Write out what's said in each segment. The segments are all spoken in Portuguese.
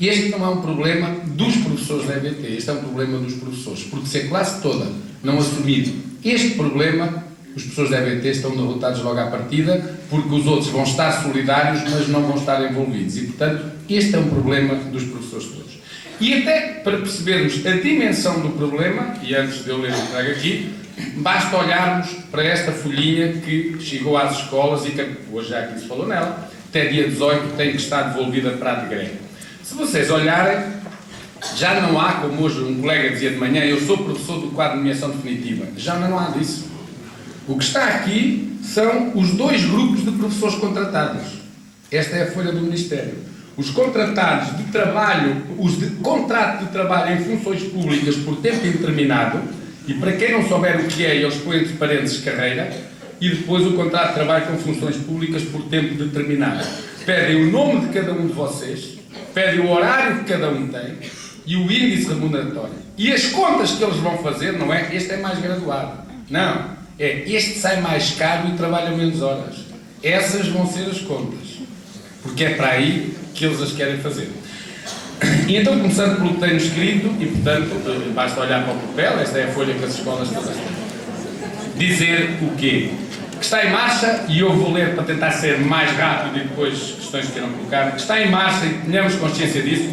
este não é um problema dos professores da EBT, este é um problema dos professores, porque se a classe toda não assumir este problema, os professores da EBT estão derrotados logo à partida, porque os outros vão estar solidários, mas não vão estar envolvidos. E, portanto, este é um problema dos professores todos. E até para percebermos a dimensão do problema, e antes de eu ler o que trago aqui, basta olharmos para esta folhinha que chegou às escolas e que hoje já aqui se falou nela, até dia 18 tem que estar devolvida para a DGRE. Se vocês olharem, já não há, como hoje um colega dizia de manhã, eu sou professor do quadro de nomeação definitiva, já não há disso. O que está aqui são os dois grupos de professores contratados. Esta é a folha do Ministério. Os contratados de trabalho, os de contrato de trabalho em funções públicas por tempo indeterminado, e para quem não souber o que é, eles põem entre parênteses carreira, e depois o contrato de trabalho com funções públicas por tempo determinado. Pedem o nome de cada um de vocês, pedem o horário que cada um tem e o índice remuneratório. E as contas que eles vão fazer, não é este é mais graduado. Não, é este sai mais caro e trabalha menos horas. Essas vão ser as contas. Porque é para aí que eles as querem fazer. E então, começando pelo que tenho escrito, e portanto, basta olhar para o papel, esta é a folha que as escolas fazem. Dizer o quê? Que está em marcha, e eu vou ler para tentar ser mais rápido e depois questões que queiram colocar, que está em marcha, e tenhamos consciência disso,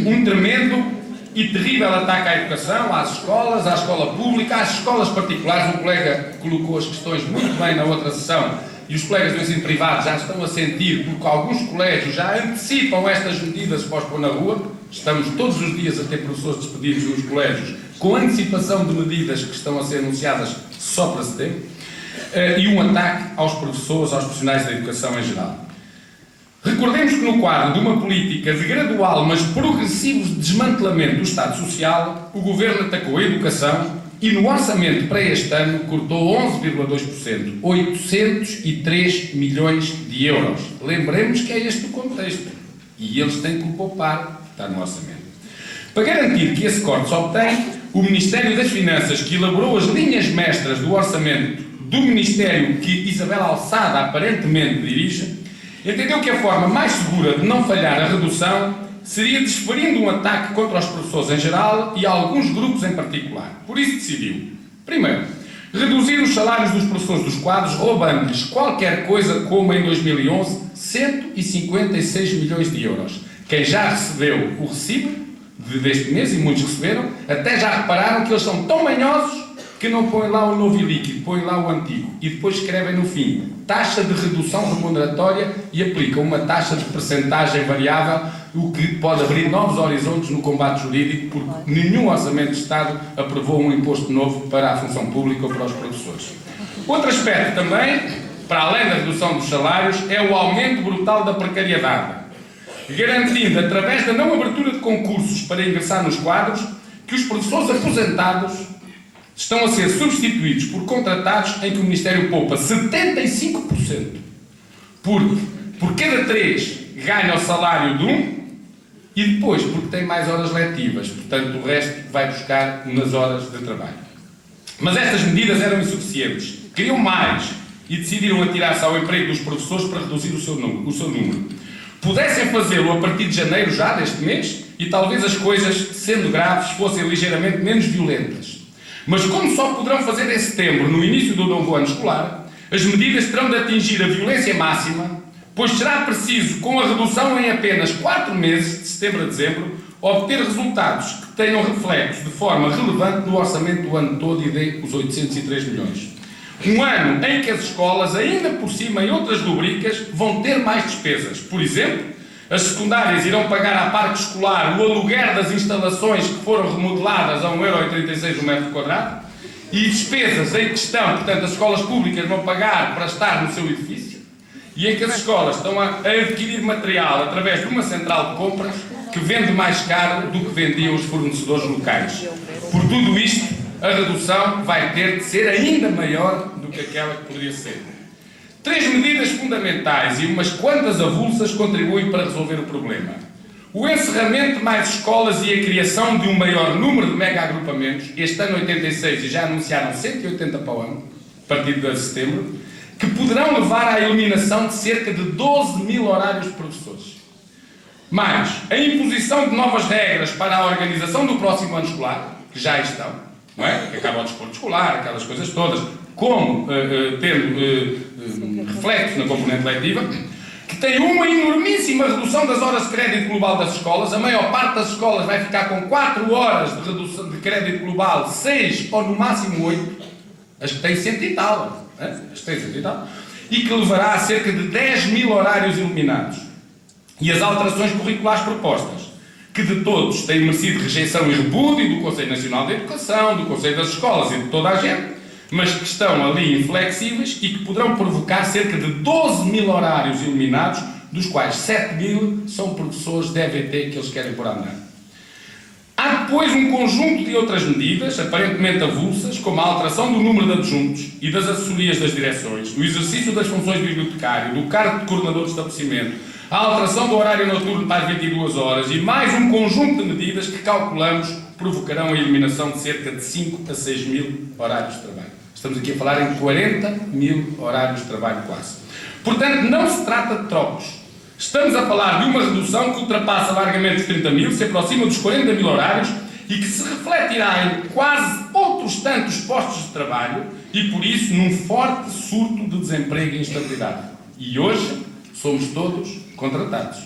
um tremendo e terrível ataque à educação, às escolas, à escola pública, às escolas particulares. O colega colocou as questões muito bem na outra sessão, e os colegas do ensino privado já estão a sentir, porque alguns colégios já antecipam estas medidas para os pôr na rua. Estamos todos os dias a ter professores despedidos nos colégios com antecipação de medidas que estão a ser anunciadas só para setembro, e um ataque aos professores, aos profissionais da educação em geral. Recordemos que no quadro de uma política de gradual, mas progressivo desmantelamento do Estado Social, o Governo atacou a educação e no orçamento para este ano cortou 11,2%, 803 milhões de euros. Lembremos que é este o contexto. E eles têm que o poupar, está no orçamento. Para garantir que esse corte se obtém, o Ministério das Finanças, que elaborou as linhas mestras do orçamento do Ministério que Isabel Alçada aparentemente dirige, entendeu que a forma mais segura de não falhar a redução seria desferindo um ataque contra os professores em geral e alguns grupos em particular. Por isso decidiu, primeiro, reduzir os salários dos professores dos quadros, roubando-lhes qualquer coisa como em 2011, 156 milhões de euros. Quem já recebeu o recibo deste mês, e muitos receberam, até já repararam que eles são tão manhosos que não põem lá o novo e líquido, põem lá o antigo. E depois escrevem no fim, taxa de redução remuneratória, e aplicam uma taxa de percentagem variável, o que pode abrir novos horizontes no combate jurídico, porque nenhum orçamento de Estado aprovou um imposto novo para a função pública ou para os professores. Outro aspecto também, para além da redução dos salários, é o aumento brutal da precariedade, garantindo, através da não abertura de concursos para ingressar nos quadros, que os professores aposentados estão a ser substituídos por contratados em que o Ministério poupa 75%. Porque por cada 3 ganha o salário de um, e depois porque tem mais horas letivas, portanto o resto vai buscar nas horas de trabalho. Mas estas medidas eram insuficientes, queriam mais e decidiram atirar-se ao emprego dos professores para reduzir o seu número. Pudessem fazê-lo a partir de janeiro já deste mês e talvez as coisas, sendo graves, fossem ligeiramente menos violentas. Mas como só poderão fazer em setembro, no início do novo ano escolar, as medidas terão de atingir a violência máxima, pois será preciso, com a redução em apenas 4 meses, de setembro a dezembro, obter resultados que tenham reflexo de forma relevante no orçamento do ano todo e dê os 803 milhões. Um ano em que as escolas, ainda por cima em outras rubricas, vão ter mais despesas. Por exemplo, as secundárias irão pagar à parque escolar o aluguer das instalações que foram remodeladas a 1,36€ o metro quadrado, e despesas em questão, portanto, as escolas públicas vão pagar para estar no seu edifício, e em que as escolas estão a adquirir material através de uma central de compras que vende mais caro do que vendiam os fornecedores locais. Por tudo isto, a redução vai ter de ser ainda maior do que aquela que poderia ser. 3 medidas fundamentais e umas quantas avulsas contribuem para resolver o problema. O encerramento de mais escolas e a criação de um maior número de mega-agrupamentos, este ano 86 e já anunciaram 180 para o ano, a partir de setembro, que poderão levar à eliminação de cerca de 12 mil horários de professores. Mais a imposição de novas regras para a organização do próximo ano escolar, que já estão, não é? Que acaba o desporto escolar, aquelas coisas todas, como tendo reflexos na componente letiva, que tem uma enormíssima redução das horas de crédito global das escolas. A maior parte das escolas vai ficar com 4 horas de redução de crédito global, 6 ou no máximo 8, as que têm 100 e tal, as que têm 100 e tal, e que levará a cerca de 10 mil horários eliminados. E as alterações curriculares propostas, que de todos têm merecido rejeição e repúdio do Conselho Nacional de Educação, do Conselho das Escolas e de toda a gente, mas que estão ali inflexíveis e que poderão provocar cerca de 12 mil horários eliminados, dos quais 7 mil são professores de EVT que eles querem pôr a andar. Há depois um conjunto de outras medidas, aparentemente avulsas, como a alteração do número de adjuntos e das assessorias das direções, o exercício das funções de bibliotecário, do cargo de coordenador de estabelecimento, a alteração do horário noturno para as 22 horas e mais um conjunto de medidas que calculamos provocarão a eliminação de cerca de 5 a 6 mil horários de trabalho. Estamos aqui a falar em 40 mil horários de trabalho quase. Portanto, não se trata de trocos. Estamos a falar de uma redução que ultrapassa largamente os 30 mil, se aproxima dos 40 mil horários e que se refletirá em quase outros tantos postos de trabalho e, por isso, num forte surto de desemprego e instabilidade. E hoje somos todos contratados.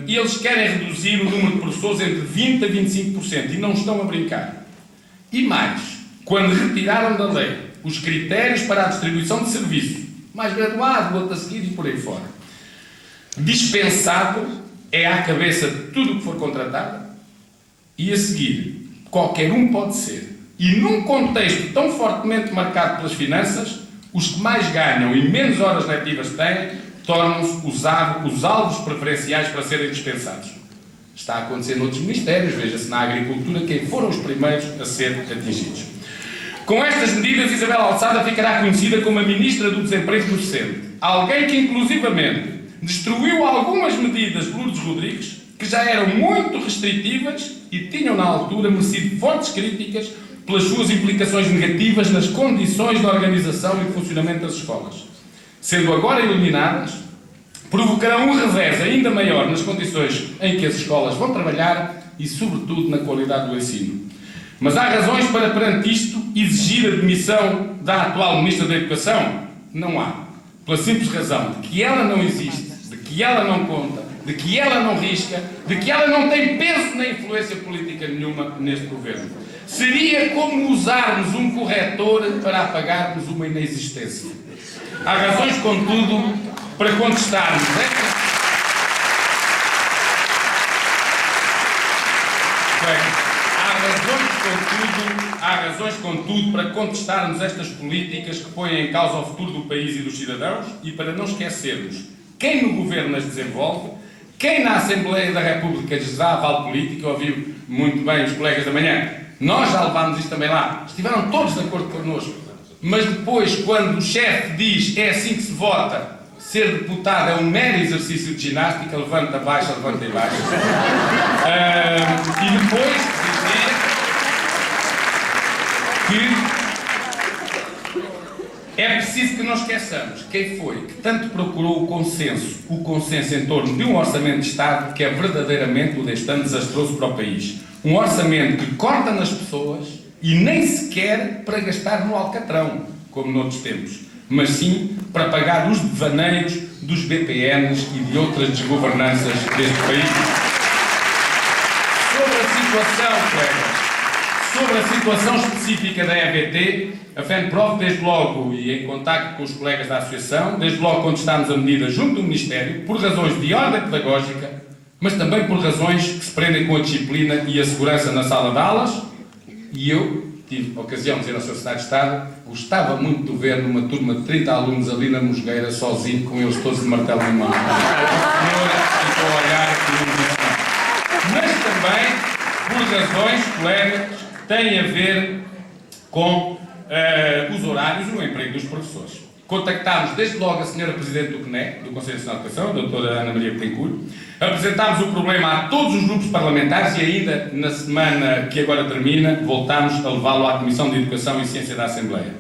E eles querem reduzir o número de professores entre 20% a 25% e não estão a brincar. E mais, quando retiraram da lei os critérios para a distribuição de serviço, mais graduado, outro a seguir e por aí fora, dispensado é à cabeça de tudo o que for contratado e a seguir qualquer um pode ser. E num contexto tão fortemente marcado pelas finanças, os que mais ganham e menos horas letivas têm tornam-se os alvos preferenciais para serem dispensados. Está a acontecer noutros ministérios, veja-se na agricultura quem foram os primeiros a ser atingidos. Com estas medidas, Isabel Alçada ficará conhecida como a Ministra do Desemprego Docente. Alguém que, inclusivamente, destruiu algumas medidas de Lourdes Rodrigues, que já eram muito restritivas e tinham, na altura, merecido fortes críticas pelas suas implicações negativas nas condições de organização e funcionamento das escolas. Sendo agora eliminadas, provocarão um revés ainda maior nas condições em que as escolas vão trabalhar e, sobretudo, na qualidade do ensino. Mas há razões para, perante isto, exigir a demissão da atual Ministra da Educação? Não há. Pela simples razão de que ela não existe, de que ela não conta, de que ela não risca, de que ela não tem peso nem influência política nenhuma neste governo. Seria como usarmos um corretor para apagarmos uma inexistência. Há razões, contudo, para contestarmos esta... Há razões, contudo, para contestarmos estas políticas que põem em causa o futuro do país e dos cidadãos e para não esquecermos quem no governo as desenvolve, quem na Assembleia da República lhes dá aval político. Ouvi muito bem os colegas da manhã. Nós já levámos isto também lá. Estiveram todos de acordo connosco. Mas depois, quando o chefe diz é assim que se vota, ser deputado é um mero exercício de ginástica, levanta, baixa, levanta e baixa. E depois dizer que é preciso que não esqueçamos quem foi que tanto procurou o consenso em torno de um orçamento de Estado que é verdadeiramente o deste ano desastroso para o país. Um orçamento que corta nas pessoas e nem sequer para gastar no alcatrão, como noutros tempos, mas sim para pagar os devaneios dos BPNs e de outras desgovernanças deste país. Sobre a situação específica da EVT, a FENPROF, desde logo, e em contacto com os colegas da Associação, desde logo contestámos a medida junto do Ministério, por razões de ordem pedagógica, mas também por razões que se prendem com a disciplina e a segurança na sala de aulas, e eu tive a ocasião de dizer ao Sr. Secretário de Estado, gostava muito de ver numa turma de 30 alunos ali na Mosgueira, sozinho, com eles todos de martelo em mão. Ficou a olhar e não disse nada. Mas também, por razões, colegas, que têm a ver com os horários e o emprego dos professores. Contactámos desde logo a Sra. Presidente do CNE, do Conselho Nacional de Educação, a Dra. Ana Maria Betancourt, apresentámos o problema a todos os grupos parlamentares e ainda na semana que agora termina voltámos a levá-lo à Comissão de Educação e Ciência da Assembleia.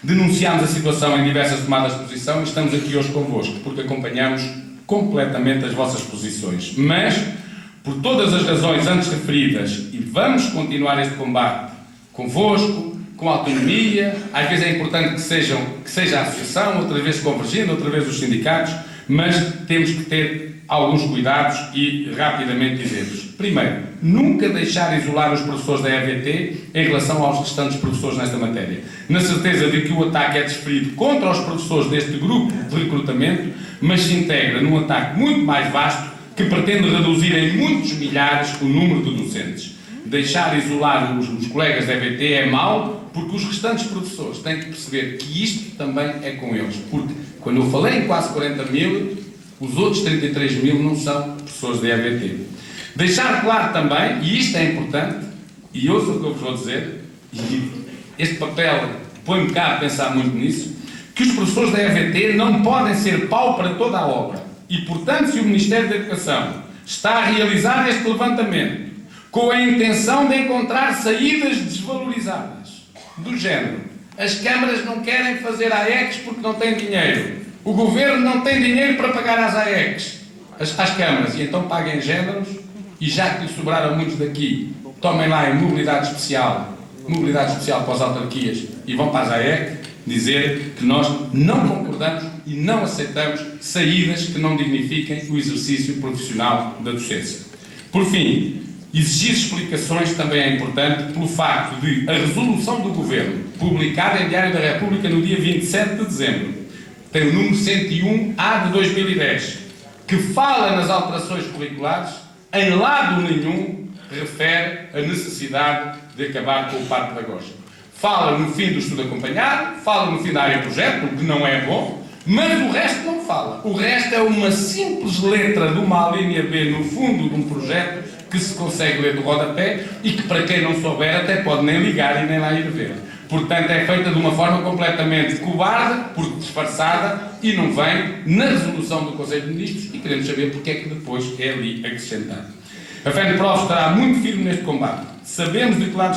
Denunciámos a situação em diversas tomadas de posição e estamos aqui hoje convosco porque acompanhamos completamente as vossas posições. Mas, por todas as razões antes referidas, e vamos continuar este combate convosco, com autonomia, às vezes é importante que seja a associação, outras vezes convergindo, outras vezes os sindicatos, mas temos que ter alguns cuidados e rapidamente dizer-vos. Primeiro, nunca deixar isolar os professores da EVT em relação aos restantes professores nesta matéria, na certeza de que o ataque é desferido contra os professores deste grupo de recrutamento, mas se integra num ataque muito mais vasto que pretende reduzir em muitos milhares o número de docentes. Deixar isolar os colegas da EVT é mau, porque os restantes professores têm que perceber que isto também é com eles. Porque, quando eu falei em quase 40 mil, os outros 33 mil não são professores da EVT. Deixar claro também, e isto é importante, e ouça o que eu vos vou dizer, e este papel põe-me cá a pensar muito nisso, que os professores da EVT não podem ser pau para toda a obra. E, portanto, se o Ministério da Educação está a realizar este levantamento com a intenção de encontrar saídas desvalorizadas, do género, as câmaras não querem fazer AECs porque não têm dinheiro, o governo não tem dinheiro para pagar às AECs, às câmaras, e então paguem géneros, e já que lhes sobraram muitos daqui, tomem lá em mobilidade especial para as autarquias e vão para as AEC, dizer que nós não concordamos e não aceitamos saídas que não dignifiquem o exercício profissional da docência. Por fim, exigir explicações também é importante pelo facto de a resolução do Governo, publicada em Diário da República no dia 27 de dezembro, tem o número 101A de 2010, que fala nas alterações curriculares, em lado nenhum refere a necessidade de acabar com o par pedagógico. Fala no fim do estudo acompanhado, fala no fim da área projeto, o que não é bom, mas o resto não fala. O resto é uma simples letra de uma alínea B no fundo de um projeto que se consegue ler do rodapé e que, para quem não souber, até pode nem ligar e nem lá ir ver. Portanto, é feita de uma forma completamente cobarde, porque disfarçada, e não vem na resolução do Conselho de Ministros, e queremos saber porque é que depois é ali acrescentado. A FENPROF estará muito firme neste combate. Sabemos de que lado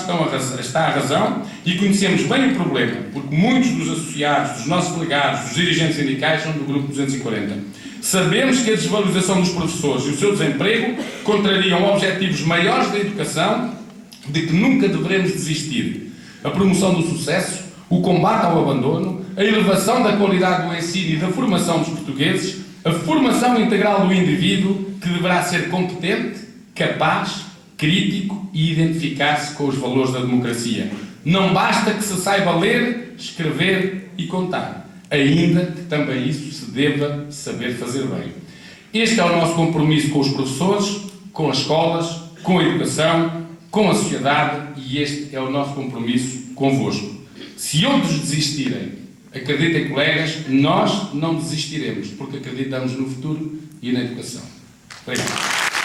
está a razão e conhecemos bem o problema, porque muitos dos associados, dos nossos delegados, dos dirigentes sindicais são do Grupo 240. Sabemos que a desvalorização dos professores e o seu desemprego contrariam objetivos maiores da educação, de que nunca devemos desistir. A promoção do sucesso, o combate ao abandono, a elevação da qualidade do ensino e da formação dos portugueses, a formação integral do indivíduo, que deverá ser competente, capaz, crítico e identificar-se com os valores da democracia. Não basta que se saiba ler, escrever e contar, ainda que também isso se deva saber fazer bem. Este é o nosso compromisso com os professores, com as escolas, com a educação, com a sociedade, e este é o nosso compromisso convosco. Se outros desistirem, acreditem, colegas, nós não desistiremos, porque acreditamos no futuro e na educação. Obrigado.